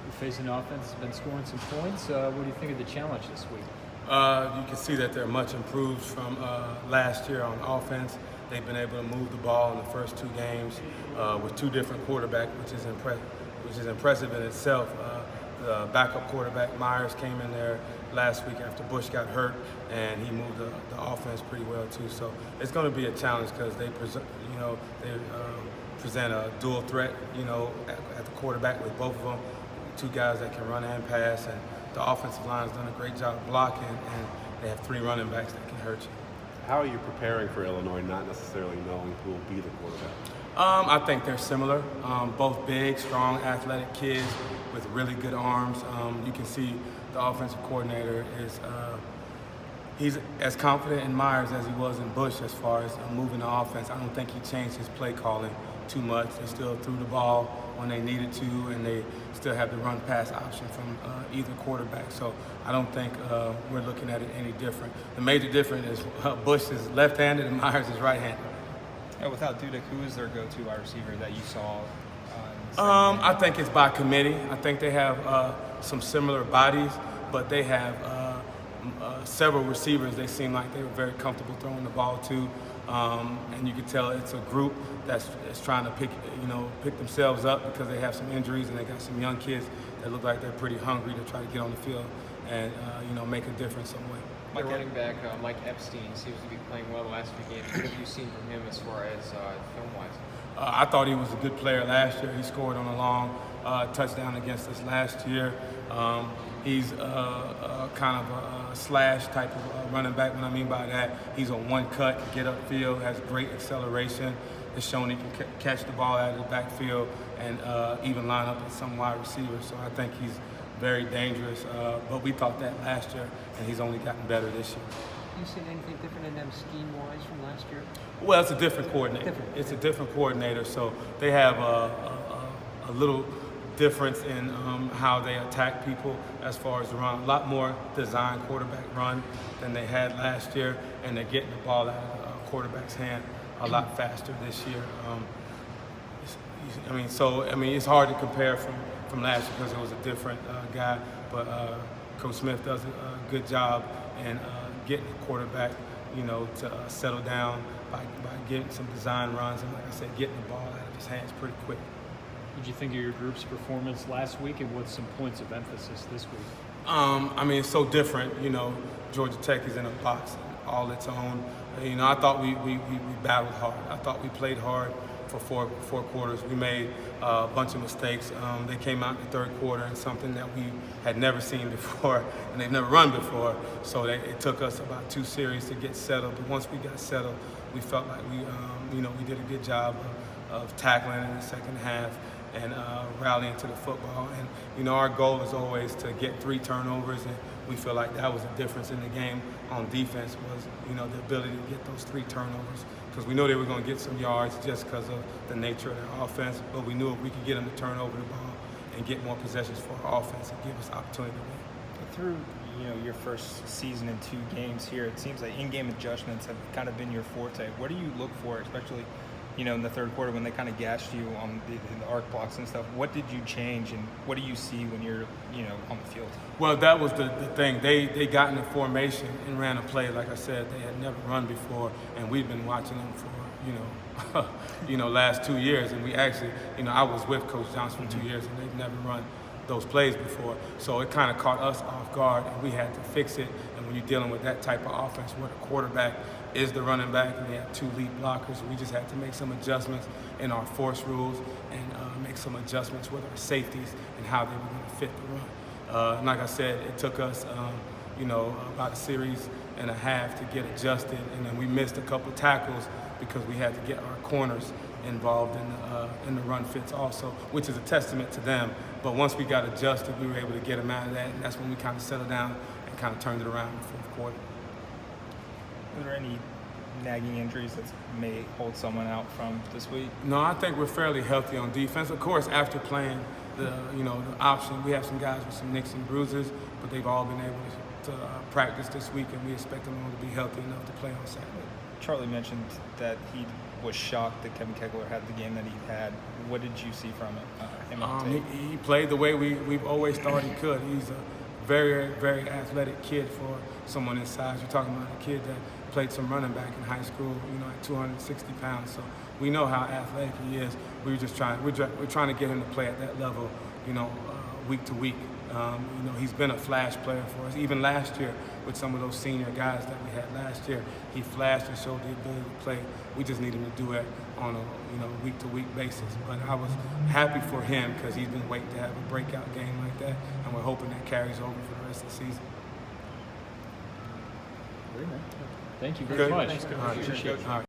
You're facing an offense that's been scoring some points. What do you think of the challenge this week? You can see that they're much improved from last year on offense. They've been able to move the ball in the first two games with two different quarterbacks, which is impressive in itself. The backup quarterback Myers came in there last week after Bush got hurt, and he moved the offense pretty well too. So it's going to be a challenge because they present a dual threat, at the quarterback with both of them, two guys that can run and pass, and the offensive line's done a great job blocking, and they have three running backs that can hurt you. How are you preparing for Illinois, not necessarily knowing who will be the quarterback? I think they're similar. Both big, strong, athletic kids with really good arms. You can see the offensive coordinator he's as confident in Myers as he was in Bush as far as moving the offense. I don't think he changed his play calling too much. They still threw the ball when they needed to, and they still have the run-pass option from either quarterback. So I don't think we're looking at it any different. The major difference is Bush is left-handed and Myers is right-handed. Yeah, without Dudek, who is their go-to wide receiver that you saw? I think it's by committee. I think they have some similar bodies, but they have several receivers they seem like they were very comfortable throwing the ball to. And you can tell it's a group that's trying to pick themselves up because they have some injuries and they got some young kids that look like they're pretty hungry to try to get on the field and make a difference some way. Mike running back Mike Epstein seems to be playing well the last few games. What have you seen from him as far as film-wise? I thought he was a good player last year. He scored on a long touchdown against us last year. He's kind of a slash type of running back. What I mean by that, he's a one-cut, get upfield, has great acceleration. Has shown he can catch the ball out of the backfield and even line up as some wide receivers. So I think he's very dangerous. But we thought that last year, and he's only gotten better this year. You seen anything different in them scheme-wise from last year? Well, it's a different coordinator. It's a different coordinator, so they have a little difference in how they attack people as far as the run. A lot more design quarterback run than they had last year, and they're getting the ball out of the quarterback's hand a lot faster this year. It's hard to compare from last year because it was a different guy, but Coach Smith does a good job in getting the quarterback, to settle down by getting some design runs and, like I said, getting the ball out of his hands pretty quick. What did you think of your group's performance last week, and what's some points of emphasis this week? It's so different. Georgia Tech is in a box all its own. I thought we battled hard. I thought we played hard for four quarters. We made a bunch of mistakes. They came out in the third quarter in something that we had never seen before, and they've never run before. So it took us about 2 series to get settled. But once we got settled, we felt like we did a good job of tackling in the second half and rallying to the football. And our goal is always to get 3 turnovers, and we feel like that was the difference in the game on defense was the ability to get those 3 turnovers, because we knew they were going to get some yards just because of the nature of their offense, but we knew if we could get them to turn over the ball and get more possessions for our offense and give us opportunity to win. Through your first season and 2 games here, it seems like in-game adjustments have kind of been your forte. What do you look for, especially in the third quarter when they kind of gashed you on the arc blocks and stuff? What did you change, and what do you see when you're on the field? Well, that was the thing. They got in a formation and ran a play. Like I said, they had never run before, and we've been watching them for last 2 years. And we actually, I was with Coach Johnson for 2 years, and they've never run those plays before. So it kind of caught us off guard, and we had to fix it. And when you're dealing with that type of offense where the quarterback is the running back and they have 2 lead blockers, we just had to make some adjustmts in our force rules and make some adjustments with our safeties and how they were going to fit the run. Like I said, it took us about a series and a half to get adjusted, and then we missed a couple tackles because we had to get our corners involved in the run fits also, which is a testament to them. But once we got adjusted, we were able to get them out of that, and that's when we kind of settled down and kind of turned it around in the fourth quarter. Are there any nagging injuries that may hold someone out from this week? No, I think we're fairly healthy on defense. Of course, after playing the option, we have some guys with some nicks and bruises, but they've all been able to practice this week, and we expect them all to be healthy enough to play on Saturday. Charlie mentioned that he was shocked that Kevin Kegler had the game that he had. What did you see from it? him on tape? He played the way we've always thought he could. He's a very, very athletic kid for someone his size. You're talking about a kid that played some running back in high school, at 260 pounds. So we know how athletic he is. We're trying to get him to play at that level, week to week. He's been a flash player for us. Even last year, with some of those senior guys that we had last year, he flashed and showed the ability to play. We just need him to do it on a week-to-week basis. But I was happy for him because he's been waiting to have a breakout game like that, and we're hoping that carries over for the rest of the season. Great, man. Thank you very Good. much. Thanks, Coach. All right. Appreciate it. All right.